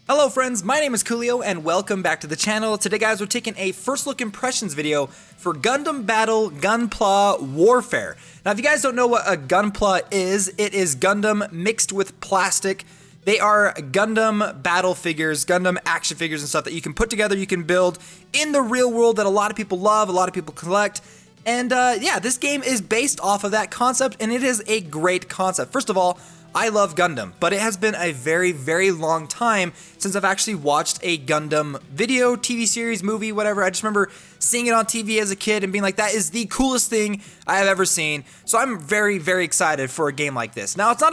Hello friends, my name is Koolio and welcome back to the channel. Today guys, we're taking a first look impressions video for Gundam Battle Gunpla Warfare. Now if you guys don't know what a Gunpla is, it is Gundam mixed with plastic. They are Gundam battle figures, Gundam action figures and stuff that you can put together, you can build in the real world that a lot of people love, a lot of people collect. And yeah, this game is based off of that concept and it is a great concept. First of all, I love Gundam, but it has been a very, very long time since I've actually watched a Gundam video, TV series, movie, whatever. I just remember seeing it on TV as a kid and being like, that is the coolest thing I have ever seen. So I'm very, very excited for a game like this. Now, it's not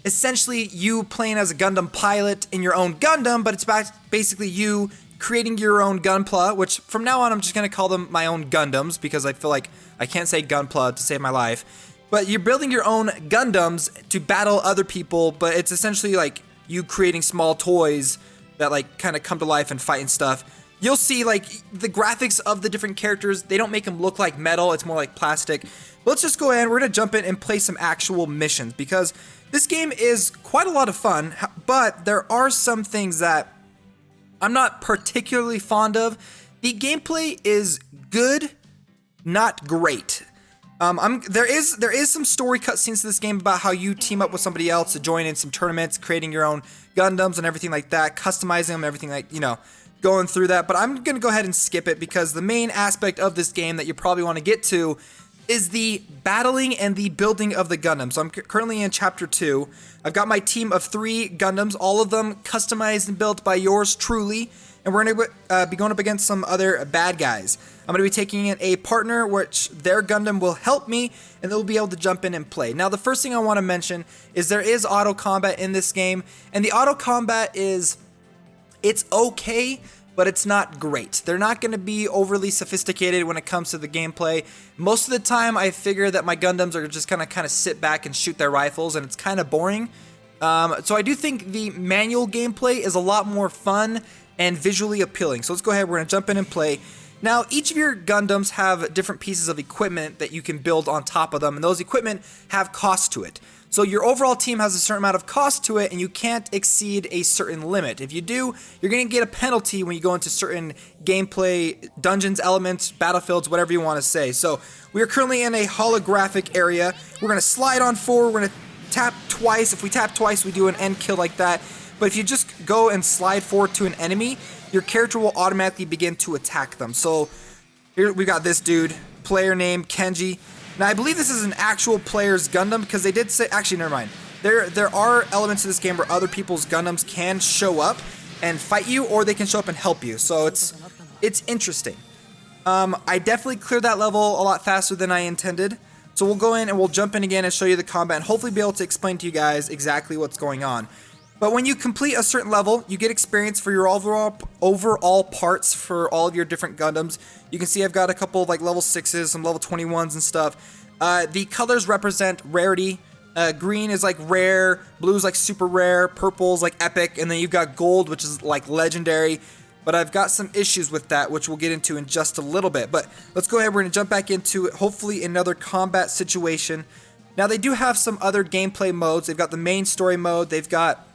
essentially you playing as a Gundam pilot in your own Gundam, but it's basically you creating your own Gunpla, which from now on I'm just going to call them my own Gundams because I feel like I can't say Gunpla to save my life. But you're building your own Gundams to battle other people, but it's essentially like you creating small toys that like kind of come to life and fight and stuff. You'll see like the graphics of the different characters, they don't make them look like metal, it's more like plastic. But let's just go ahead, we're going to jump in and play some actual missions because this game is quite a lot of fun, but there are some things that I'm not particularly fond of. The gameplay is good, not great. There is some story cutscenes to this game about how you team up with somebody else to join in some tournaments, creating your own Gundams and everything like that, customizing them, everything like, you know, going through that. But I'm going to go ahead and skip it because the main aspect of this game that you probably want to get to is the battling and the building of the Gundam. So I'm currently in Chapter 2. I've got my team of 3 Gundams, all of them customized and built by yours truly. And we're going to be going up against some other bad guys. I'm going to be taking in a partner, which their Gundam will help me, and they'll be able to jump in and play. Now, the first thing I want to mention is there is auto combat in this game, and the auto combat it's okay, but it's not great. They're not going to be overly sophisticated when it comes to the gameplay. Most of the time, I figure that my Gundams are just kind of sit back and shoot their rifles, and it's kind of boring. So I do think the manual gameplay is a lot more fun and visually appealing. So let's go ahead, we're going to jump in and play. Now, each of your Gundams have different pieces of equipment that you can build on top of them, and those equipment have cost to it. So your overall team has a certain amount of cost to it, and you can't exceed a certain limit. If you do, you're going to get a penalty when you go into certain gameplay, dungeons, elements, battlefields, whatever you want to say. So we are currently in a holographic area. We're going to slide on forward, we're going to tap twice. If we tap twice, we do an end kill like that. But if you just go and slide forward to an enemy, your character will automatically begin to attack them. So here we got this dude, player name Kenji. Now I believe this is an actual player's Gundam because they did say, actually never mind. There are elements of this game where other people's Gundams can show up and fight you, or they can show up and help you. So it's interesting. I definitely cleared that level a lot faster than I intended. So we'll go in and we'll jump in again and show you the combat and hopefully be able to explain to you guys exactly what's going on. But when you complete a certain level, you get experience for your overall parts for all of your different Gundams. You can see I've got a couple of like level 6s, some level 21s and stuff. The colors represent rarity. Green is like rare, blue is like super rare, purple is like epic, and then you've got gold, which is like legendary. But I've got some issues with that, which we'll get into in just a little bit. But let's go ahead, we're going to jump back into it, hopefully another combat situation. Now they do have some other gameplay modes. They've got the main story mode, they've got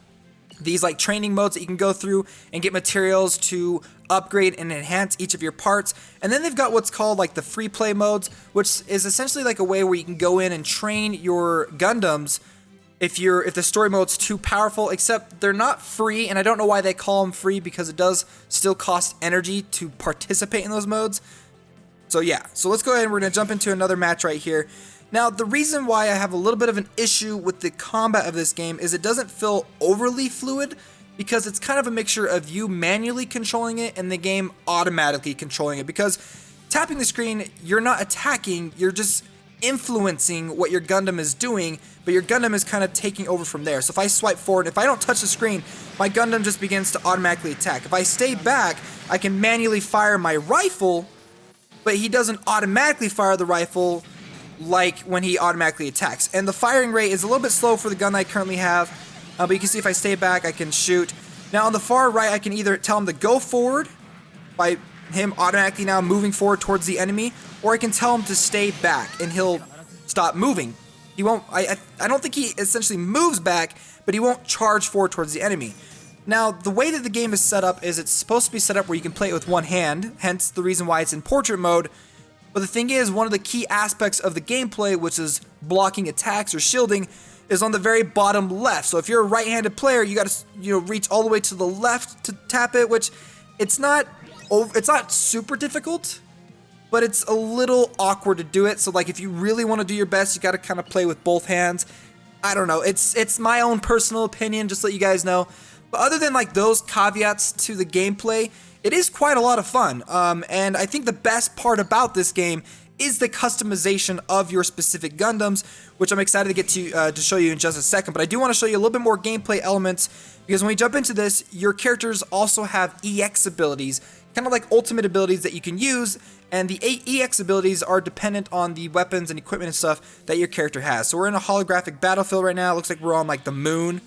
these like training modes that you can go through and get materials to upgrade and enhance each of your parts. And then they've got what's called like the free play modes, which is essentially like a way where you can go in and train your Gundams if the story mode's too powerful, except they're not free, and I don't know why they call them free because it does still cost energy to participate in those modes. So yeah, so let's go ahead and we're going to jump into another match right here. Now, the reason why I have a little bit of an issue with the combat of this game is it doesn't feel overly fluid because it's kind of a mixture of you manually controlling it and the game automatically controlling it. Because tapping the screen, you're not attacking, you're just influencing what your Gundam is doing, but your Gundam is kind of taking over from there. So if I swipe forward, if I don't touch the screen, my Gundam just begins to automatically attack. If I stay back, I can manually fire my rifle, but he doesn't automatically fire the rifle like when he automatically attacks. And the firing rate is a little bit slow for the gun I currently have, but you can see if I stay back, I can shoot. Now on the far right, I can either tell him to go forward by him automatically now moving forward towards the enemy, or I can tell him to stay back and he'll stop moving. He won't, I don't think he essentially moves back, but he won't charge forward towards the enemy. Now, the way that the game is set up is it's supposed to be set up where you can play it with one hand, hence the reason why it's in portrait mode. But the thing is, one of the key aspects of the gameplay, which is blocking attacks or shielding, is on the very bottom left. So if you're a right-handed player, you got to reach all the way to the left to tap it, which it's not super difficult, but it's a little awkward to do it. So like if you really want to do your best, you got to kind of play with both hands. I don't know. It's my own personal opinion, just to let you guys know. But other than like those caveats to the gameplay, it is quite a lot of fun. And I think the best part about this game is the customization of your specific Gundams, which I'm excited to get to show you in just a second. But I do want to show you a little bit more gameplay elements, because when we jump into this, your characters also have EX abilities, kind of like ultimate abilities that you can use, and the EX abilities are dependent on the weapons and equipment and stuff that your character has. So we're in a holographic battlefield right now. It looks like we're on like the moon.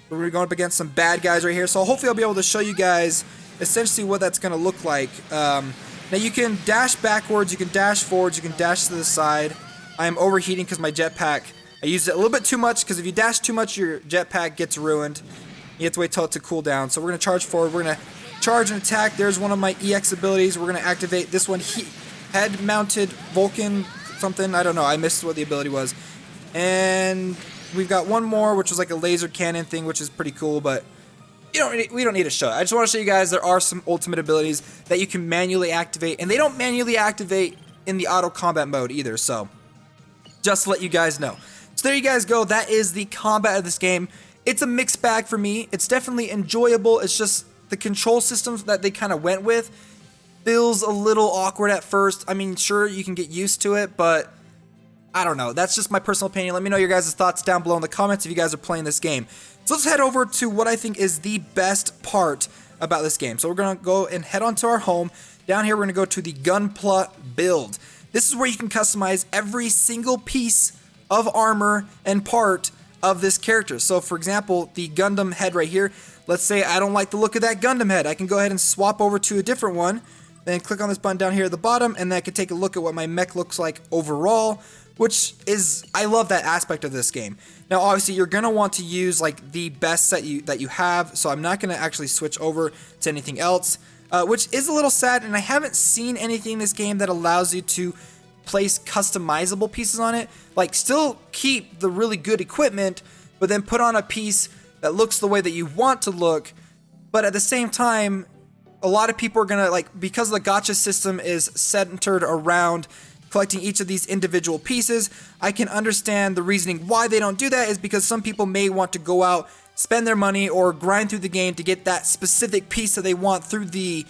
We're going up against some bad guys right here. So hopefully I'll be able to show you guys essentially what that's going to look like. Now you can dash backwards, you can dash forwards, you can dash to the side. I am overheating because my jetpack, I used it a little bit too much, because if you dash too much, your jetpack gets ruined. You have to wait till it to cool down. So we're going to charge forward, we're going to charge and attack. There's one of my EX abilities. We're going to activate this one, head-mounted Vulcan something. I don't know, I missed what the ability was. And we've got one more, which was like a laser cannon thing, which is pretty cool, but we don't need to show it. I just want to show you guys there are some ultimate abilities that you can manually activate, and they don't manually activate in the auto combat mode either, so just to let you guys know. So there you guys go. That is the combat of this game. It's a mixed bag for me. It's definitely enjoyable. It's just the control systems that they kind of went with feels a little awkward at first. I mean, sure, you can get used to it, but I don't know. That's just my personal opinion. Let me know your guys' thoughts down below in the comments if you guys are playing this game. So let's head over to what I think is the best part about this game. So we're going to go and head on to our home. Down here, we're going to go to the Gunpla build. This is where you can customize every single piece of armor and part of this character. So for example, the Gundam head right here, let's say I don't like the look of that Gundam head. I can go ahead and swap over to a different one, then click on this button down here at the bottom, and then I can take a look at what my mech looks like overall, which is, I love that aspect of this game. Now obviously you're going to want to use like the best set that you have, so I'm not going to actually switch over to anything else, which is a little sad, and I haven't seen anything in this game that allows you to place customizable pieces on it. Like, still keep the really good equipment, but then put on a piece that looks the way that you want to look, but at the same time, a lot of people are gonna, like, because the gacha system is centered around collecting each of these individual pieces, I can understand the reasoning why they don't do that is because some people may want to go out, spend their money, or grind through the game to get that specific piece that they want through the,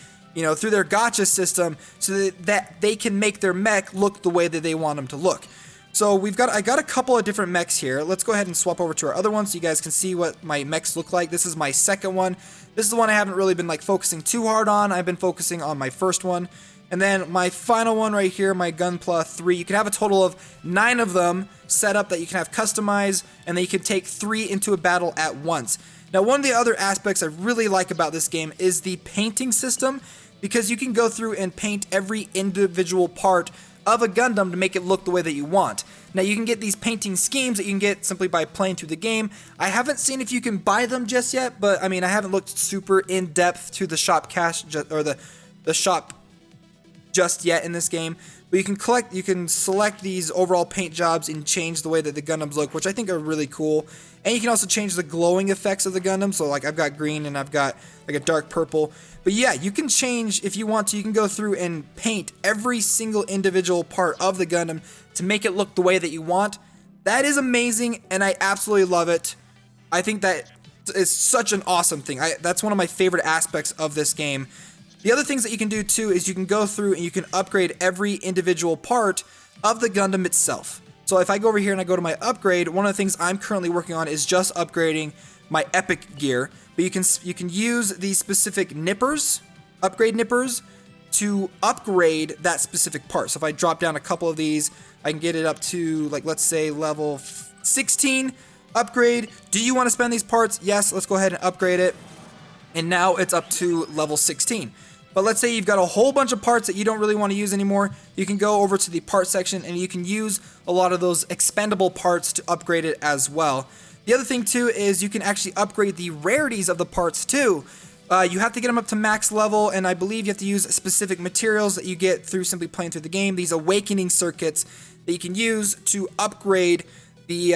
through their gacha system, so that they can make their mech look the way that they want them to look. So I got a couple of different mechs here. Let's go ahead and swap over to our other one so you guys can see what my mechs look like. This is my second one. This is the one I haven't really been like focusing too hard on. I've been focusing on my first one. And then my final one right here, my Gunpla 3. You can have a total of 9 of them set up that you can have customized, and then you can take 3 into a battle at once. Now, one of the other aspects I really like about this game is the painting system, because you can go through and paint every individual part of a Gundam to make it look the way that you want. Now you can get these painting schemes that you can get simply by playing through the game. I haven't seen if you can buy them just yet, but I mean, I haven't looked super in depth to the shop cache or the shop just yet in this game. But you can select these overall paint jobs and change the way that the Gundams look, which I think are really cool. And you can also change the glowing effects of the Gundam. So like I've got green and I've got like a dark purple. But yeah, you can change if you want to. You can go through and paint every single individual part of the Gundam to make it look the way that you want. That is amazing, and I absolutely love it. I think that is such an awesome thing. That's one of my favorite aspects of this game. The other things that you can do too is you can go through and you can upgrade every individual part of the Gundam itself. So if I go over here and I go to my upgrade, one of the things I'm currently working on is just upgrading my epic gear. But you can use these specific nippers, upgrade nippers, to upgrade that specific part. So if I drop down a couple of these, I can get it up to, like, let's say level 16, upgrade. Do you want to spend these parts? Yes, let's go ahead and upgrade it. And now it's up to level 16. But let's say you've got a whole bunch of parts that you don't really want to use anymore. You can go over to the part section and you can use a lot of those expendable parts to upgrade it as well. The other thing too is you can actually upgrade the rarities of the parts too. You have to get them up to max level, and I believe you have to use specific materials that you get through simply playing through the game. These awakening circuits that you can use to upgrade the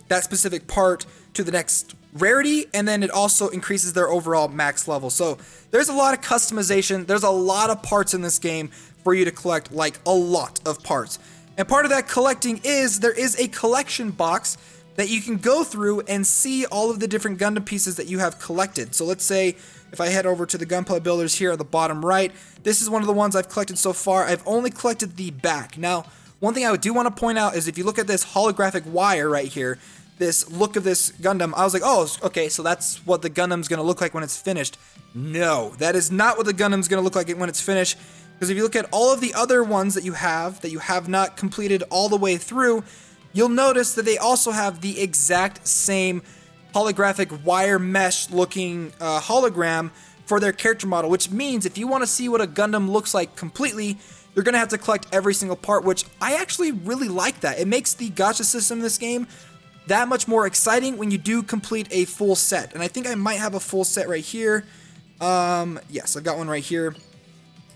that specific part to the next rarity, and then it also increases their overall max level. So there's a lot of customization. There's a lot of parts in this game for you to collect, like a lot of parts. And part of that collecting is there is a collection box that you can go through and see all of the different Gundam pieces that you have collected. So let's say if I head over to the Gunpla builders here at the bottom right, this is one of the ones I've collected so far. I've only collected the back. Now, one thing I do want to point out is if you look at this holographic wire right here, this look of this Gundam, I was like, oh, okay, so that's what the Gundam's going to look like when it's finished. No, that is not what the Gundam's going to look like when it's finished. Because if you look at all of the other ones that you have not completed all the way through, you'll notice that they also have the exact same holographic wire mesh looking hologram for their character model, which means if you want to see what a Gundam looks like completely, you're going to have to collect every single part, which I actually really like that. It makes the gacha system in this game that much more exciting when you do complete a full set. And I think I might have a full set right here. Yes, I've got one right here.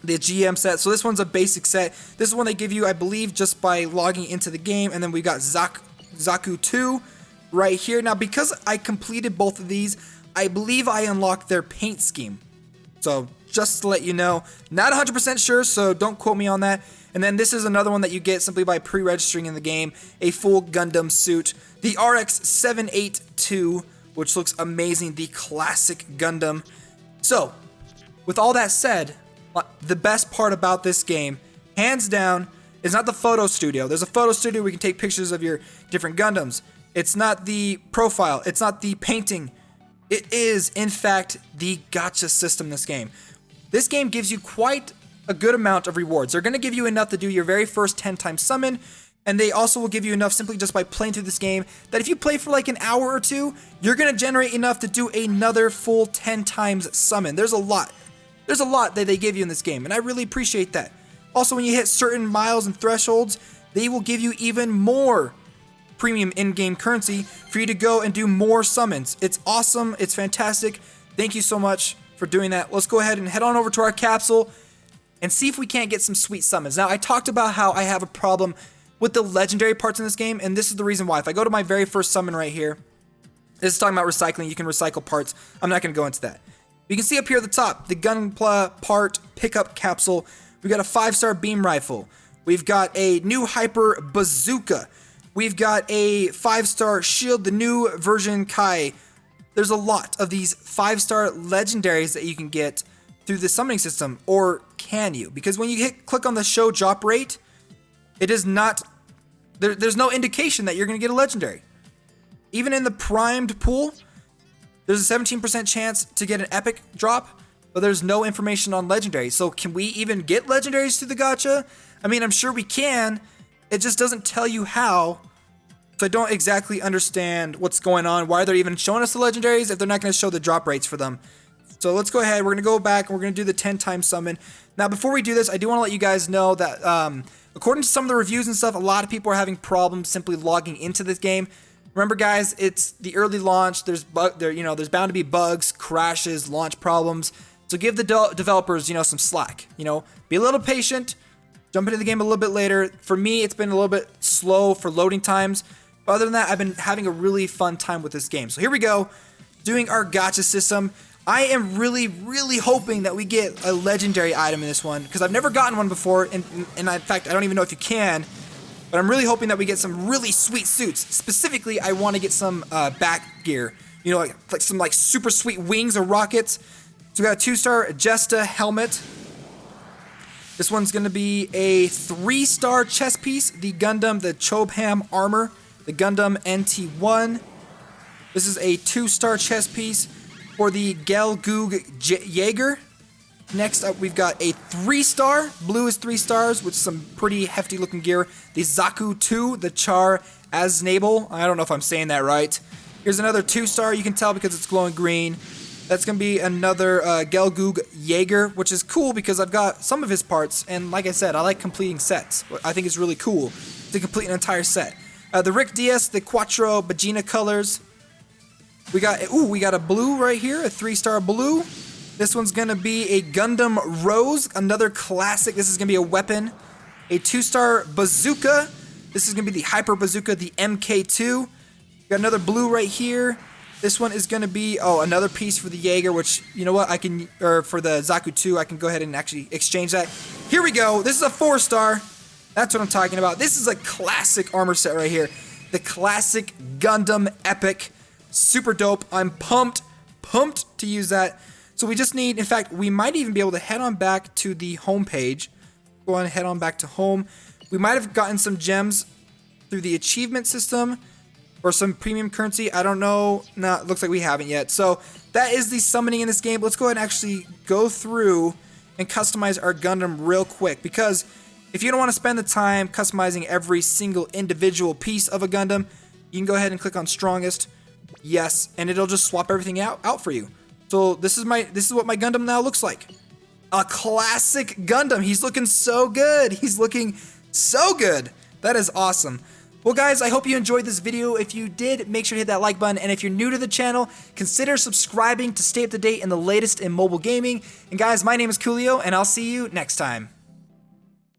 The GM set. So this one's a basic set. This is one they give you, I believe, just by logging into the game. And then we got Zaku 2 right here. Now, because I completed both of these, I believe I unlocked their paint scheme. So just to let you know, not 100% sure, so don't quote me on that. And then this is another one that you get simply by pre-registering in the game, a full Gundam suit. The RX-782, which looks amazing, the classic Gundam. So, with all that said, the best part about this game, hands down, is not the photo studio. There's a photo studio where you can take pictures of your different Gundams. It's not the profile. It's not the painting. It is, in fact, the gacha system in this game. This game gives you quite a good amount of rewards. They're going to give you enough to do your very first 10 times summon, and they also will give you enough simply just by playing through this game that if you play for like an hour or two, you're going to generate enough to do another full 10 times summon. There's a lot. There's a lot that they give you in this game, and I really appreciate that. Also, when you hit certain miles and thresholds, they will give you even more premium in-game currency for you to go and do more summons. It's awesome. It's fantastic. Thank you so much for doing that. Let's go ahead and head on over to our capsule and see if we can't get some sweet summons. Now, I talked about how I have a problem with the legendary parts in this game, and this is the reason why. If I go to my very first summon right here, this is talking about recycling. You can recycle parts. I'm not going to go into that. You can see up here at the top, the Gunpla part pickup capsule. We've got a 5-star beam rifle. We've got a new hyper bazooka. We've got a 5-star shield, the new version Kai. There's a lot of these 5-star legendaries that you can get through the summoning system, or can you? Because when you click on the show drop rate, it is not, there's no indication that you're going to get a legendary. Even in the primed pool, there's a 17% chance to get an epic drop, but there's no information on legendaries. So can we even get legendaries through the gacha? I mean, I'm sure we can. It just doesn't tell you how. So I don't exactly understand what's going on, why they're even showing us the legendaries if they're not going to show the drop rates for them. So let's go ahead. We're going to go back and we're going to do the 10 times summon. Now, before we do this, I do want to let you guys know that according to some of the reviews and stuff, a lot of people are having problems simply logging into this game. Remember, guys, it's the early launch. There's bound to be bugs, crashes, launch problems. So give the developers, some slack. Be a little patient. Jump into the game a little bit later. For me, it's been a little bit slow for loading times. But other than that, I've been having a really fun time with this game. So here we go, doing our gacha system. I am really, really hoping that we get a legendary item in this one, because I've never gotten one before, and in fact, I don't even know if you can. But I'm really hoping that we get some really sweet suits. Specifically, I want to get some back gear. Like some super sweet wings or rockets. So we got a 2-star Jesta helmet. This one's going to be a 3-star chest piece. The Gundam, the Chobham armor. The Gundam NT1. This is a 2-star chest piece for the Gelgoog Jaeger. Next up, we've got a 3-star. Blue is 3 stars, with some pretty hefty looking gear. The Zaku 2, the Char Aznable. I don't know if I'm saying that right. Here's another 2-star. You can tell because it's glowing green. That's going to be another Gelgoog Jaeger, which is cool because I've got some of his parts. And like I said, I like completing sets. I think it's really cool to complete an entire set. The Rick Diaz, the Quattro Bagina colors. We got a blue right here, a 3-star blue. This one's gonna be a Gundam Rose, another classic. This is gonna be a weapon. A 2-star bazooka. This is gonna be the Hyper Bazooka, the MK2. We got another blue right here. This one is gonna be, another piece for the Jaeger, which, you know what, or for the Zaku 2, I can go ahead and actually exchange that. Here we go, this is a 4-star. That's what I'm talking about. This is a classic armor set right here. The classic Gundam Epic. Super dope. I'm pumped to use that. So we just need, in fact, we might even be able to head on back to the home page. Go on and head on back to home. We might have gotten some gems through the achievement system or some premium currency. I don't know. No, it looks like we haven't yet. So that is the summoning in this game. Let's go ahead and actually go through and customize our Gundam real quick, because if you don't want to spend the time customizing every single individual piece of a Gundam, you can go ahead and click on strongest. Yes, and it'll just swap everything out for you. So this is what my Gundam now looks like. A classic Gundam. He's looking so good. He's looking so good. That is awesome. Well, guys, I hope you enjoyed this video. If you did, make sure to hit that like button. And if you're new to the channel, consider subscribing to stay up to date in the latest in mobile gaming. And guys, my name is Koolio, and I'll see you next time.